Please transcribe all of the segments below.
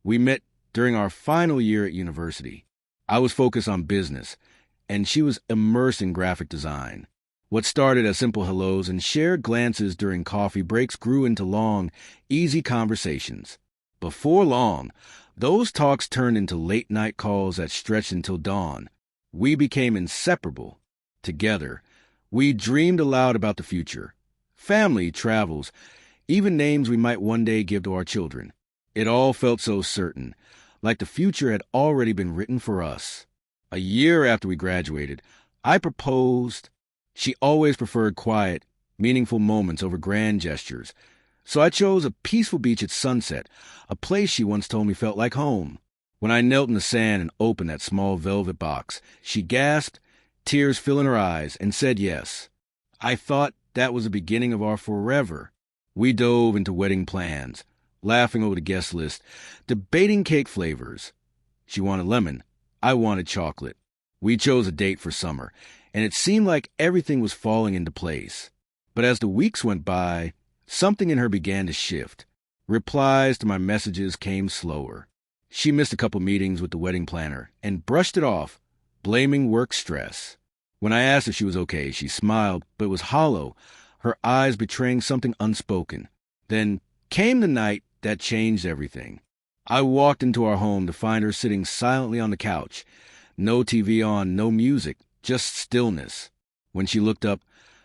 We met during our final year at university. I was focused on business, and she was immersed in graphic design. What started as simple hellos and shared glances during coffee breaks grew into long, easy conversations. Before long, those talks turned into late-night calls that stretched until dawn. We became inseparable. Together, we dreamed aloud about the future. Family, travels, even names we might one day give to our children. It all felt so certain, like the future had already been written for us. A year after we graduated, I proposed. She always preferred quiet, meaningful moments over grand gestures, so I chose a peaceful beach at sunset, a place she once told me felt like home. When I knelt in the sand and opened that small velvet box, she gasped, tears filling her eyes, and said yes. I thought that was the beginning of our forever. We dove into wedding plans, laughing over the guest list, debating cake flavors. She wanted lemon. I wanted chocolate. We chose a date for summer, and it seemed like everything was falling into place. But as the weeks went by, something in her began to shift. Replies to my messages came slower. She missed a couple meetings with the wedding planner and brushed it off, blaming work stress. When I asked if she was okay, she smiled, but it was hollow, her eyes betraying something unspoken. Then came the night that changed everything. I walked into our home to find her sitting silently on the couch. No TV on, no music, just stillness. When she looked up,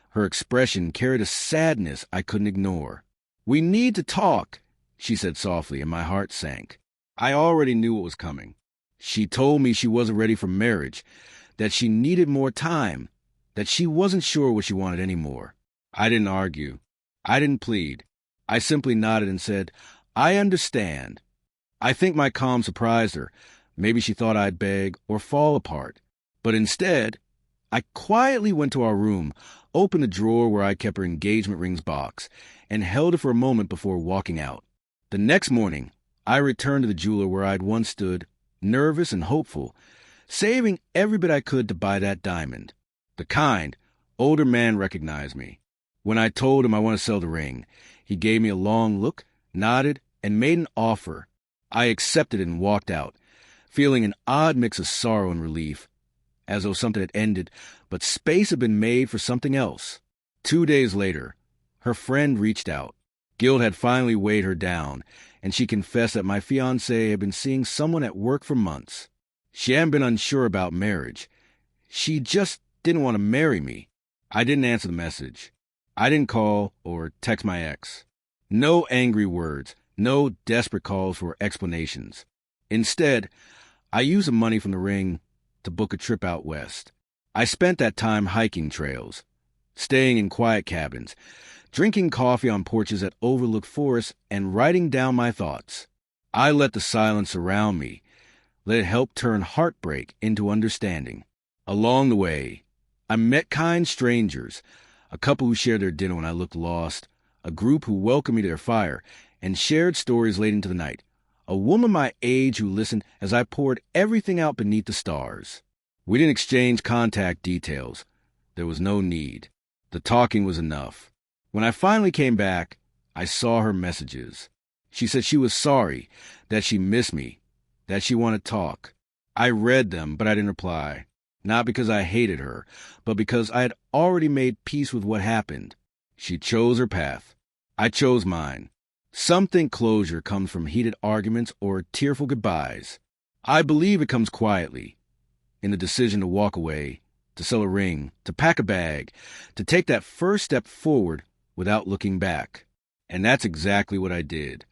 her expression carried a sadness I couldn't ignore. "We need to talk," she said softly, and my heart sank. I already knew what was coming. She told me she wasn't ready for marriage, that she needed more time, that she wasn't sure what she wanted anymore. I didn't argue. I didn't plead. I simply nodded and said, "I understand." I think my calm surprised her. Maybe she thought I'd beg or fall apart. But instead, I quietly went to our room, opened the drawer where I kept her engagement rings box, and held it for a moment before walking out. The next morning, I returned to the jeweler where I'd once stood, nervous and hopeful, saving every bit I could to buy that diamond. The kind, older man recognized me. When I told him I want to sell the ring, he gave me a long look, nodded, and made an offer. I accepted it and walked out, feeling an odd mix of sorrow and relief, as though something had ended, but space had been made for something else. 2 days later, her friend reached out. Guilt had finally weighed her down, and she confessed that my fiancé had been seeing someone at work for months. She hadn't been unsure about marriage. She just didn't want to marry me. I didn't answer the message. I didn't call or text my ex. No angry words, no desperate calls for explanations. Instead, I used the money from the ring to book a trip out west. I spent that time hiking trails, staying in quiet cabins, drinking coffee on porches that overlooked forests, and writing down my thoughts. I let the silence surround me, let it help turn heartbreak into understanding. Along the way, I met kind strangers, a couple who shared their dinner when I looked lost, a group who welcomed me to their fire and shared stories late into the night, a woman my age who listened as I poured everything out beneath the stars. We didn't exchange contact details. There was no need. The talking was enough. When I finally came back, I saw her messages. She said she was sorry, that she missed me, that she wanted to talk. I read them, but I didn't reply. Not because I hated her, but because I had already made peace with what happened. She chose her path. I chose mine. Some think closure comes from heated arguments or tearful goodbyes. I believe it comes quietly, in the decision to walk away, to sell a ring, to pack a bag, to take that first step forward without looking back. And that's exactly what I did.